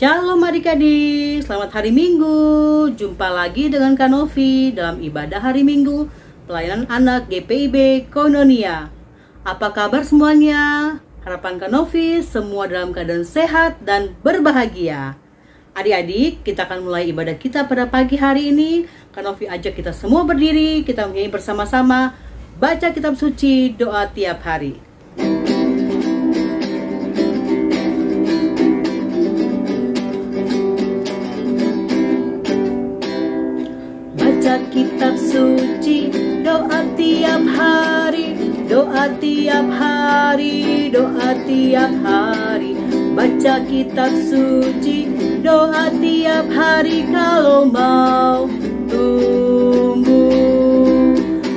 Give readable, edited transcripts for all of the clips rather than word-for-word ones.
Shalom adik-adik, selamat hari Minggu. Jumpa lagi dengan Kak Novi dalam ibadah hari Minggu pelayanan anak GPIB Koinonia. Apa kabar semuanya? Harapan Kak Novi semua dalam keadaan sehat dan berbahagia. Adik-adik, kita akan mulai ibadah kita pada pagi hari ini. Kak Novi ajak kita semua berdiri, kita menyanyi bersama-sama, baca kitab suci, doa tiap hari. Kitab suci, doa tiap hari, doa tiap hari, doa tiap hari. Baca kitab suci, doa tiap hari kalau mau tumbuh,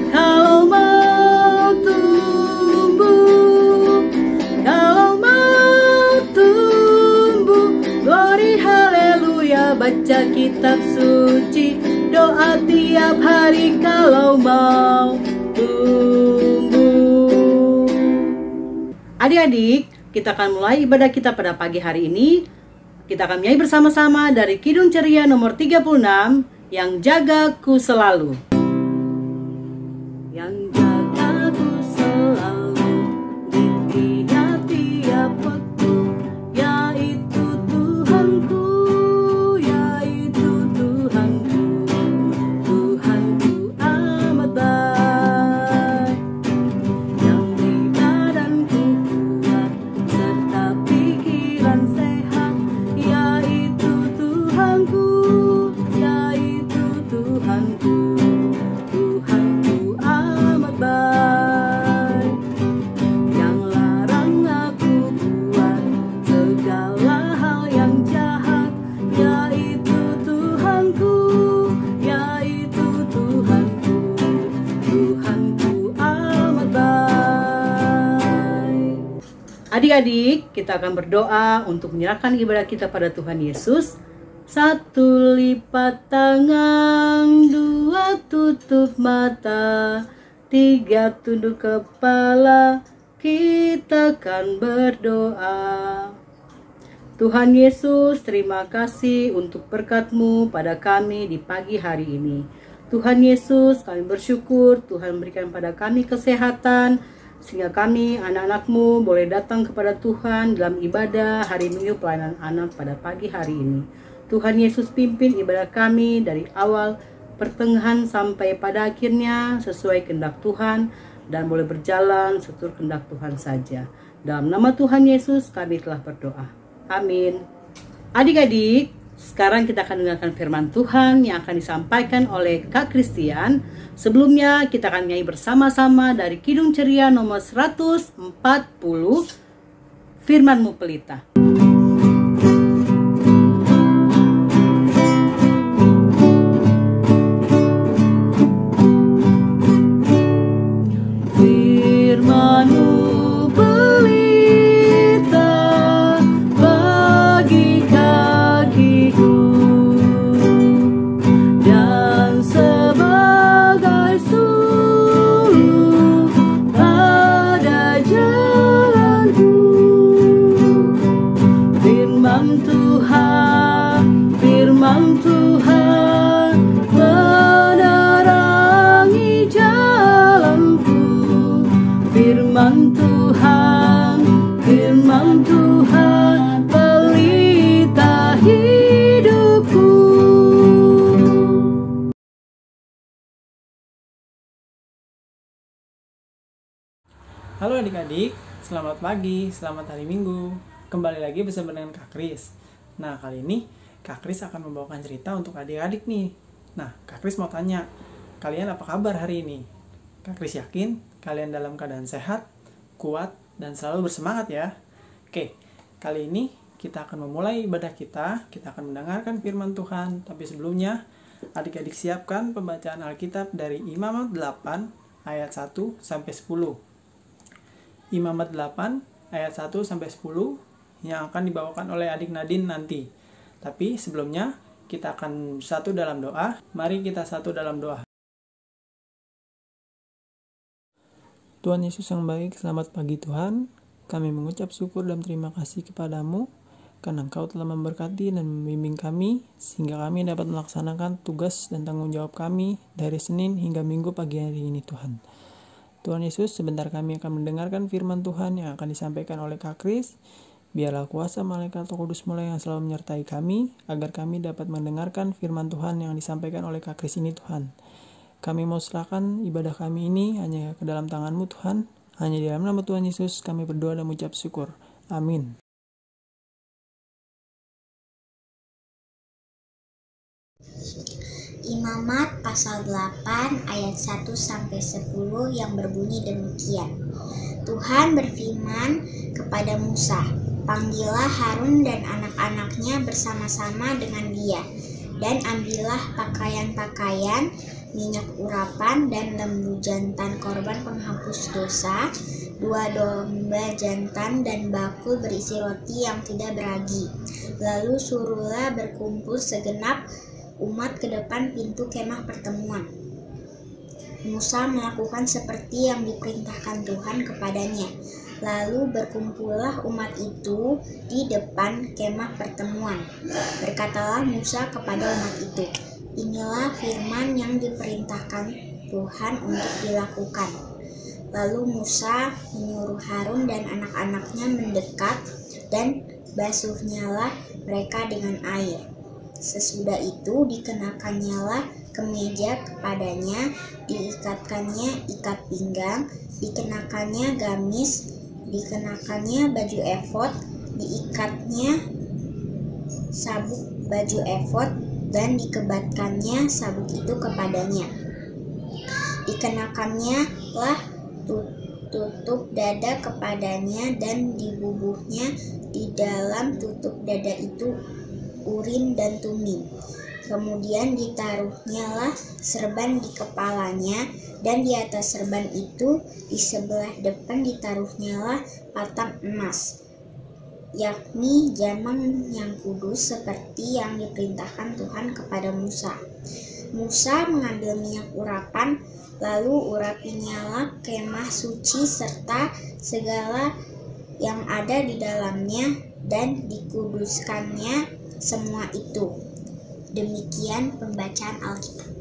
kalau mau tumbuh, kalau mau tumbuh. Glory haleluya, baca kitab suci, doa tiap hari kalau mau tumbuh. Adik-adik, kita akan mulai ibadah kita pada pagi hari ini. Kita akan menyanyi bersama-sama dari Kidung Ceria nomor 36, Yang Jagaku Selalu. Yang jagaku selalu di tiap-tiap waktu, yaitu Tuhanku, yaitu Tuhanku. Adik-adik, kita akan berdoa untuk menyerahkan ibadah kita pada Tuhan Yesus. 1, lipat tangan, 2, tutup mata, 3, tunduk kepala, kita akan berdoa. Tuhan Yesus, terima kasih untuk berkat-Mu pada kami di pagi hari ini. Tuhan Yesus, kami bersyukur Tuhan berikan pada kami kesehatan, sehingga kami, anak-anak-Mu, boleh datang kepada Tuhan dalam ibadah hari Minggu pelayanan anak pada pagi hari ini. Tuhan Yesus pimpin ibadah kami dari awal, pertengahan sampai pada akhirnya sesuai kehendak Tuhan, dan boleh berjalan seturut kehendak Tuhan saja. Dalam nama Tuhan Yesus kami telah berdoa. Amin. Adik-adik, sekarang kita akan dengarkan firman Tuhan yang akan disampaikan oleh Kak Christian. Sebelumnya kita akan nyanyi bersama-sama dari Kidung Ceria nomor 140, Firman-Mu Pelita. Firman-Mu pelita bagi kakiku, dan sebagai suluh pada jalanku. Firman Tuhan menerangi jalanku. Firman Tuhan pelita hidupku. Halo adik-adik, selamat pagi, selamat hari Minggu. Kembali lagi bersama dengan Kak Kris. Nah, kali ini Kak Kris akan membawakan cerita untuk adik-adik nih. Nah, Kak Kris mau tanya, kalian apa kabar hari ini? Kak Kris yakin kalian dalam keadaan sehat, kuat, dan selalu bersemangat ya. Oke, kali ini kita akan memulai ibadah kita akan mendengarkan firman Tuhan. Tapi sebelumnya, adik-adik siapkan pembacaan Alkitab dari Imamat 8 ayat 1 sampai 10. Imamat 8 ayat 1 sampai 10 yang akan dibawakan oleh adik Nadine nanti. Tapi sebelumnya kita akan satu dalam doa. Mari kita satu dalam doa. Tuhan Yesus yang baik, selamat pagi Tuhan. Kami mengucap syukur dan terima kasih kepadamu karena Engkau telah memberkati dan membimbing kami, sehingga kami dapat melaksanakan tugas dan tanggung jawab kami dari Senin hingga Minggu pagi hari ini Tuhan. Tuhan Yesus, sebentar kami akan mendengarkan firman Tuhan yang akan disampaikan oleh Kak Kris. Biarlah kuasa malaikat Roh Kudus mulai yang selalu menyertai kami, agar kami dapat mendengarkan firman Tuhan yang disampaikan oleh Kak Kris ini Tuhan. Kami mau serahkan ibadah kami ini hanya ke dalam tangan-Mu Tuhan. Hanya di dalam nama Tuhan Yesus kami berdoa dan mengucap syukur. Amin. Imamat pasal 8 ayat 1-10 yang berbunyi demikian. Tuhan berfirman kepada Musa, "Panggillah Harun dan anak-anaknya bersama-sama dengan dia, dan ambillah pakaian-pakaian, minyak urapan, dan lembu jantan korban penghapus dosa, 2 domba jantan, dan bakul berisi roti yang tidak beragi. Lalu suruhlah berkumpul segenap umat ke depan pintu kemah pertemuan." Musa melakukan seperti yang diperintahkan Tuhan kepadanya. Lalu berkumpullah umat itu di depan kemah pertemuan. Berkatalah Musa kepada umat itu, "Inilah firman yang diperintahkan Tuhan untuk dilakukan." Lalu Musa menyuruh Harun dan anak-anaknya mendekat, dan basuhnyalah mereka dengan air. Sesudah itu dikenakannya kemeja kepadanya, diikatkannya ikat pinggang, dikenakannya gamis, dikenakannya baju efod, diikatnya sabuk baju efod, dan dikebatkannya sabuk itu kepadanya. Dikenakannya lah tutup dada kepadanya, dan dibubuhnya di dalam tutup dada itu Urim dan Tumim. Kemudian ditaruhnyalah serban di kepalanya, dan di atas serban itu di sebelah depan ditaruhnyalah patam emas, yakni jamang yang kudus seperti yang diperintahkan Tuhan kepada Musa. Musa mengambil minyak urapan, lalu urapinyalah kemah suci serta segala yang ada di dalamnya, dan dikuduskannya semua itu. Demikian pembacaan Alkitab.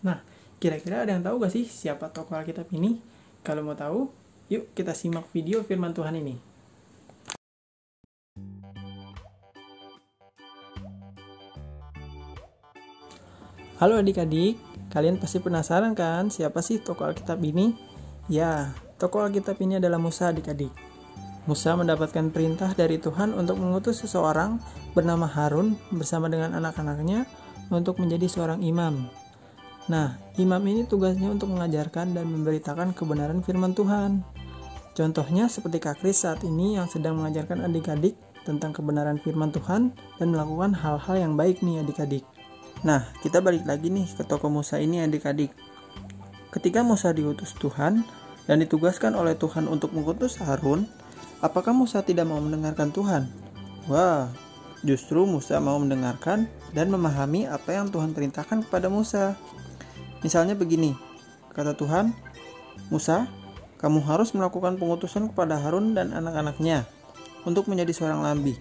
Nah, kira-kira ada yang tahu gak sih siapa tokoh Alkitab ini? Kalau mau tahu, yuk kita simak video firman Tuhan ini. Halo adik-adik, kalian pasti penasaran kan siapa sih tokoh Alkitab ini? Ya, tokoh Alkitab ini adalah Musa adik-adik. Musa mendapatkan perintah dari Tuhan untuk mengutus seseorang bernama Harun bersama dengan anak-anaknya untuk menjadi seorang imam. Nah, imam ini tugasnya untuk mengajarkan dan memberitakan kebenaran firman Tuhan. Contohnya seperti Kak Kris saat ini yang sedang mengajarkan adik-adik tentang kebenaran firman Tuhan dan melakukan hal-hal yang baik nih adik-adik. Nah, kita balik lagi nih ke tokoh Musa ini adik-adik. Ketika Musa diutus Tuhan dan ditugaskan oleh Tuhan untuk mengutus Harun, apakah Musa tidak mau mendengarkan Tuhan? Wah, justru Musa mau mendengarkan dan memahami apa yang Tuhan perintahkan kepada Musa. Misalnya begini, kata Tuhan, "Musa, kamu harus melakukan pengutusan kepada Harun dan anak-anaknya untuk menjadi seorang lambi.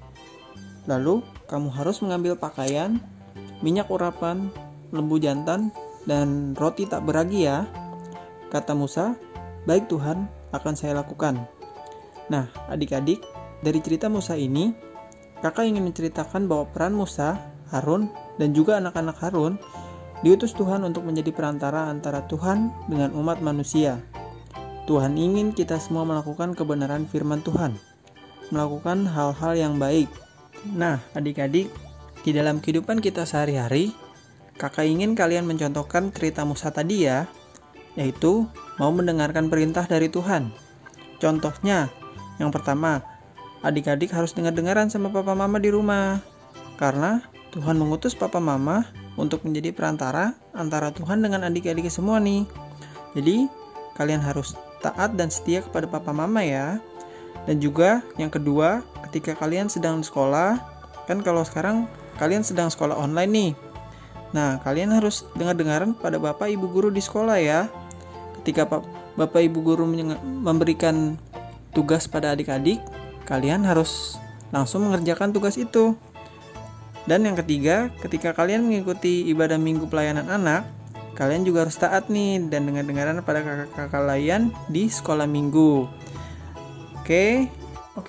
Lalu, kamu harus mengambil pakaian, minyak urapan, lembu jantan, dan roti tak beragi ya." Kata Musa, "Baik Tuhan, akan saya lakukan." Nah, adik-adik, dari cerita Musa ini, kakak ingin menceritakan bahwa peran Musa, Harun, dan juga anak-anak Harun diutus Tuhan untuk menjadi perantara antara Tuhan dengan umat manusia. Tuhan ingin kita semua melakukan kebenaran firman Tuhan, melakukan hal-hal yang baik. Nah, adik-adik, di dalam kehidupan kita sehari-hari, kakak ingin kalian mencontohkan cerita Musa tadi ya, yaitu mau mendengarkan perintah dari Tuhan. Contohnya, yang pertama, adik-adik harus dengar-dengaran sama papa mama di rumah, karena Tuhan mengutus papa mama untuk menjadi perantara antara Tuhan dengan adik-adik semua nih. Jadi, kalian harus taat dan setia kepada papa mama ya. Dan juga yang kedua, ketika kalian sedang sekolah, kan kalau sekarang kalian sedang sekolah online nih. Nah, kalian harus dengar-dengaran pada bapak ibu guru di sekolah ya. Ketika Bapak Ibu guru memberikan tugas pada adik-adik, kalian harus langsung mengerjakan tugas itu. Dan yang ketiga, ketika kalian mengikuti ibadah minggu pelayanan anak, kalian juga harus taat nih dan dengar-dengaran pada kakak-kakak kalian di sekolah minggu. Oke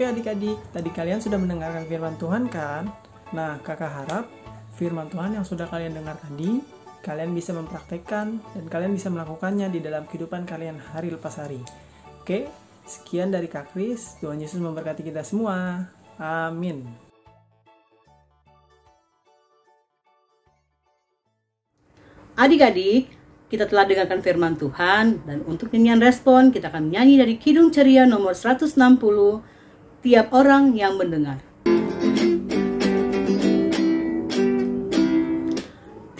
adik-adik, tadi kalian sudah mendengarkan firman Tuhan kan? Nah, kakak harap firman Tuhan yang sudah kalian dengar tadi, kalian bisa mempraktekkan dan kalian bisa melakukannya di dalam kehidupan kalian hari lepas hari. Oke, sekian dari Kak Kris. Tuhan Yesus memberkati kita semua. Amin. Adik-adik, kita telah dengarkan firman Tuhan, dan untuk nyanyian respon kita akan menyanyi dari Kidung Ceria nomor 160, Tiap Orang Yang Mendengar.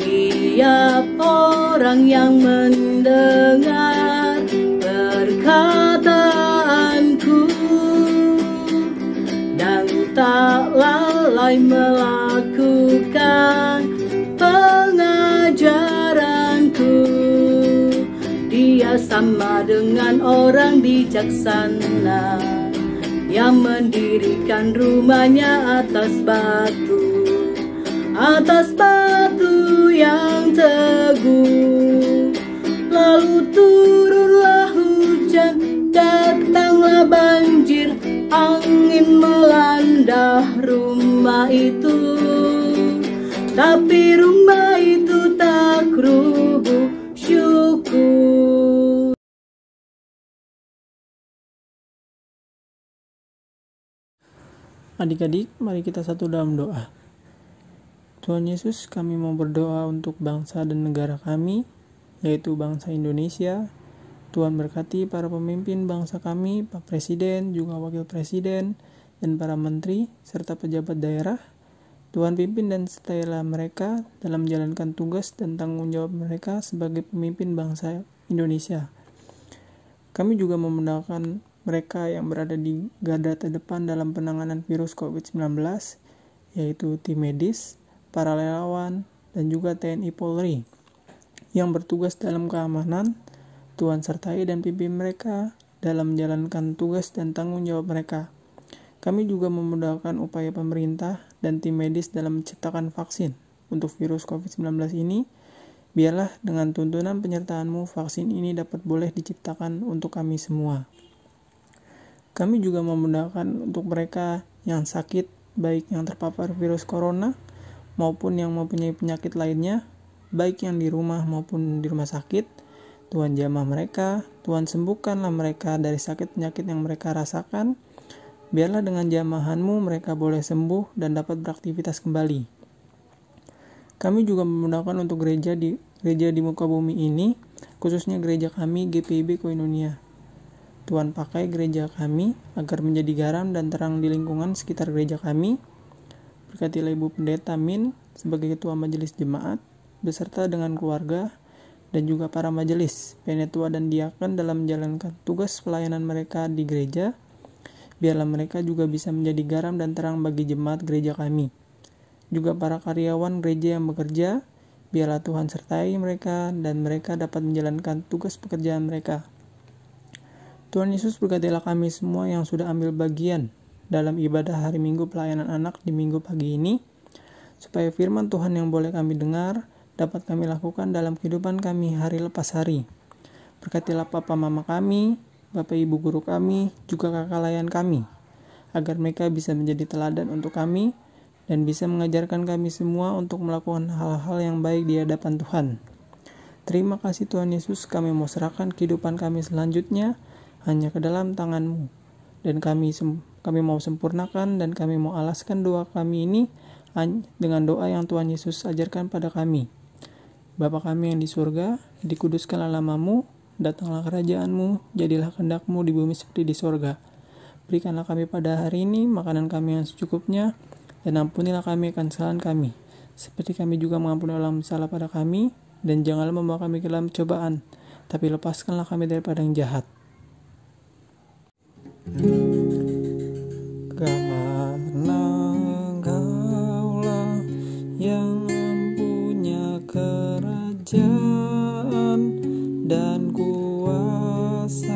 Tiap orang yang mendengar perkataanku dan tak lalai melakukan pengajaranku, dia sama dengan orang bijaksana yang mendirikan rumahnya atas batu yang teguh. Lalu turunlah hujan, datanglah banjir, angin melanda rumah itu, tapi rumah itu tak rubuh. Syukur. Adik-adik, mari kita satu dalam doa. Tuhan Yesus, kami mau berdoa untuk bangsa dan negara kami, yaitu bangsa Indonesia. Tuhan berkati para pemimpin bangsa kami, Pak Presiden, juga Wakil Presiden, dan para menteri, serta pejabat daerah. Tuhan pimpin dan sertailah mereka dalam menjalankan tugas dan tanggung jawab mereka sebagai pemimpin bangsa Indonesia. Kami juga membenarkan mereka yang berada di garda terdepan dalam penanganan virus COVID-19, yaitu tim medis, para relawan, dan juga TNI Polri yang bertugas dalam keamanan. Tuhan sertai dan pimpin mereka dalam menjalankan tugas dan tanggung jawab mereka. Kami juga memudahkan upaya pemerintah dan tim medis dalam menciptakan vaksin untuk virus COVID-19 ini. Biarlah dengan tuntunan penyertaan-Mu vaksin ini dapat boleh diciptakan untuk kami semua. Kami juga memudahkan untuk mereka yang sakit, baik yang terpapar virus corona maupun yang mempunyai penyakit lainnya, baik yang di rumah maupun di rumah sakit. Tuhan jamah mereka, Tuhan sembuhkanlah mereka dari sakit penyakit yang mereka rasakan. Biarlah dengan jamahan-Mu mereka boleh sembuh dan dapat beraktivitas kembali. Kami juga memudahkan untuk gereja di muka bumi ini, khususnya gereja kami GPIB Koinonia. Tuhan pakai gereja kami agar menjadi garam dan terang di lingkungan sekitar gereja kami. Berkatilah Ibu Pendeta Min sebagai Ketua Majelis Jemaat, beserta dengan keluarga, dan juga para majelis, penetua dan diakon dalam menjalankan tugas pelayanan mereka di gereja. Biarlah mereka juga bisa menjadi garam dan terang bagi jemaat gereja kami. Juga para karyawan gereja yang bekerja, biarlah Tuhan sertai mereka dan mereka dapat menjalankan tugas pekerjaan mereka. Tuhan Yesus berkatilah kami semua yang sudah ambil bagian dalam ibadah hari Minggu pelayanan anak di minggu pagi ini, supaya firman Tuhan yang boleh kami dengar dapat kami lakukan dalam kehidupan kami hari lepas hari. Berkatilah Papa Mama kami, Bapak Ibu guru kami, juga kakak layan kami, agar mereka bisa menjadi teladan untuk kami dan bisa mengajarkan kami semua untuk melakukan hal-hal yang baik di hadapan Tuhan. Terima kasih Tuhan Yesus, kami mau serahkan kehidupan kami selanjutnya hanya ke dalam tangan-Mu. Dan kami mau sempurnakan dan kami mau alaskan doa kami ini dengan doa yang Tuhan Yesus ajarkan pada kami. Bapa kami yang di surga, dikuduskanlah nama-Mu, datanglah kerajaan-Mu, jadilah kehendak-Mu di bumi seperti di surga. Berikanlah kami pada hari ini makanan kami yang secukupnya, dan ampunilah kami akan kesalahan kami, seperti kami juga mengampuni orang bersalah pada kami, dan janganlah membawa kami ke dalam cobaan, tapi lepaskanlah kami daripada yang jahat. Karena Engkaulah yang punya kerajaan dan kuasa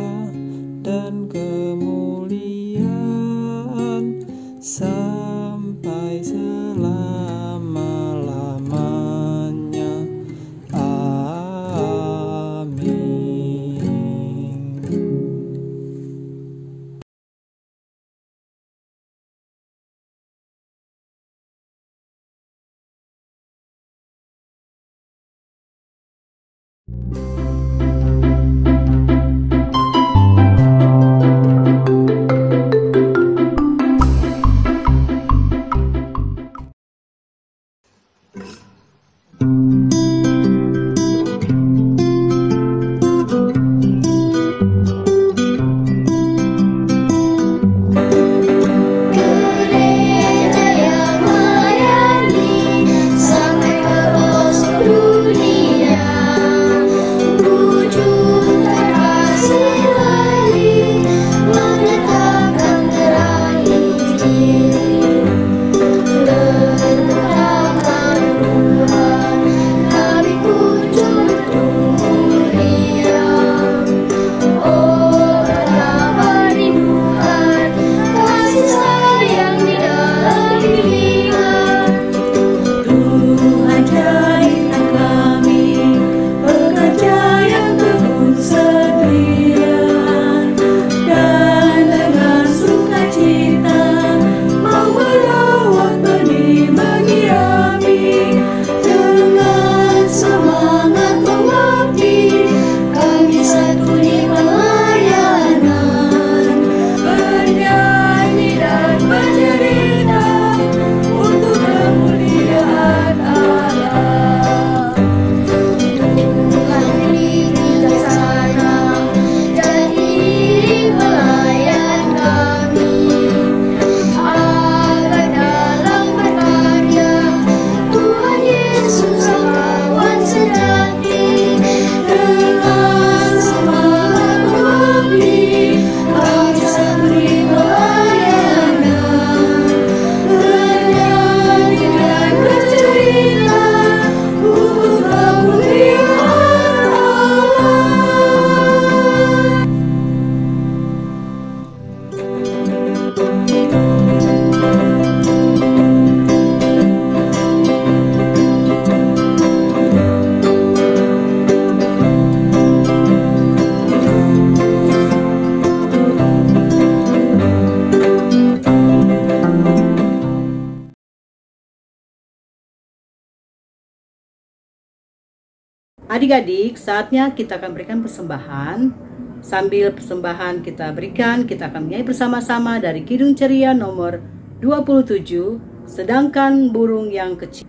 Adik-adik, saatnya kita akan berikan persembahan. Sambil persembahan kita berikan, kita akan menyanyi bersama-sama dari Kidung Ceria nomor 27, Sedangkan Burung yang Kecil.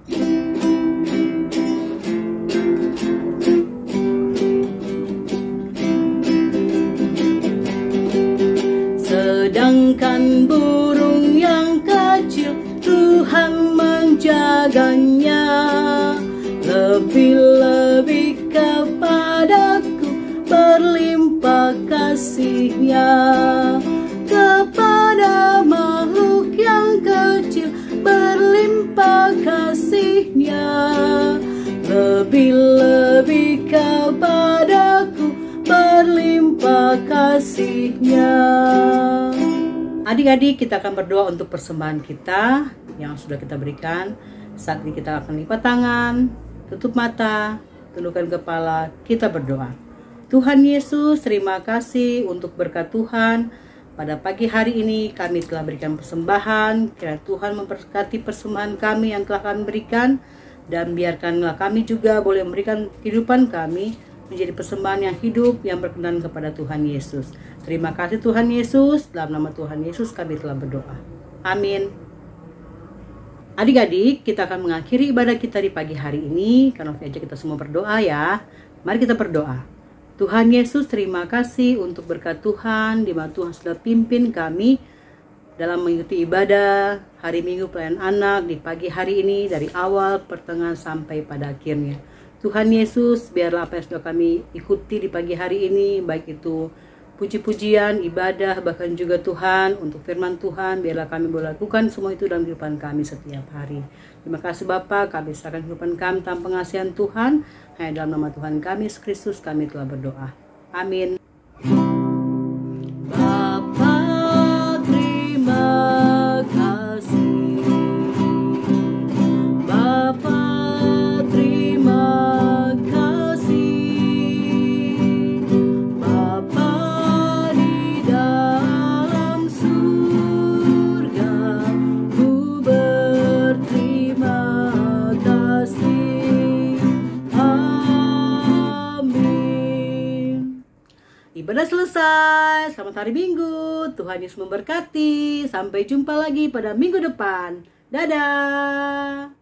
Sedangkan burung yang kecil Tuhan menjaganya, lebih-lebih kepadaku berlimpah kasih-Nya. Kepada makhluk yang kecil berlimpah kasih-Nya, lebih-lebih kepadaku berlimpah kasih-Nya. Adik-adik, kita akan berdoa untuk persembahan kita yang sudah kita berikan. Saat ini kita akan lipat tangan, tutup mata, tundukkan kepala, kita berdoa. Tuhan Yesus, terima kasih untuk berkat Tuhan. Pada pagi hari ini kami telah berikan persembahan. Kiranya Tuhan memberkati persembahan kami yang telah kami berikan. Dan biarkanlah kami juga boleh memberikan kehidupan kami menjadi persembahan yang hidup, yang berkenan kepada Tuhan Yesus. Terima kasih Tuhan Yesus. Dalam nama Tuhan Yesus kami telah berdoa. Amin. Adik-adik, kita akan mengakhiri ibadah kita di pagi hari ini. Karena ajak kita semua berdoa ya. Mari kita berdoa. Tuhan Yesus, terima kasih untuk berkat Tuhan, di mana Tuhan sudah pimpin kami dalam mengikuti ibadah hari Minggu Pelayanan Anak di pagi hari ini, dari awal, pertengahan, sampai pada akhirnya. Tuhan Yesus, biarlah apa yang sudah kami ikuti di pagi hari ini, baik itu puji-pujian, ibadah, bahkan juga Tuhan, untuk firman Tuhan, biarlah kami boleh lakukan semua itu dalam kehidupan kami setiap hari. Terima kasih Bapa, kami serahkan kehidupan kami tanpa pengasihan Tuhan. Hanya dalam nama Tuhan kami, Yesus Kristus, kami telah berdoa. Amin. Bapa, terima kasih. Bapa, terima kasih. Bapa di dalam surga, ku berterima kasih. Amin. Daripada selesai. Selamat hari Minggu. Tuhan Yesus memberkati. Sampai jumpa lagi pada minggu depan. Dadah.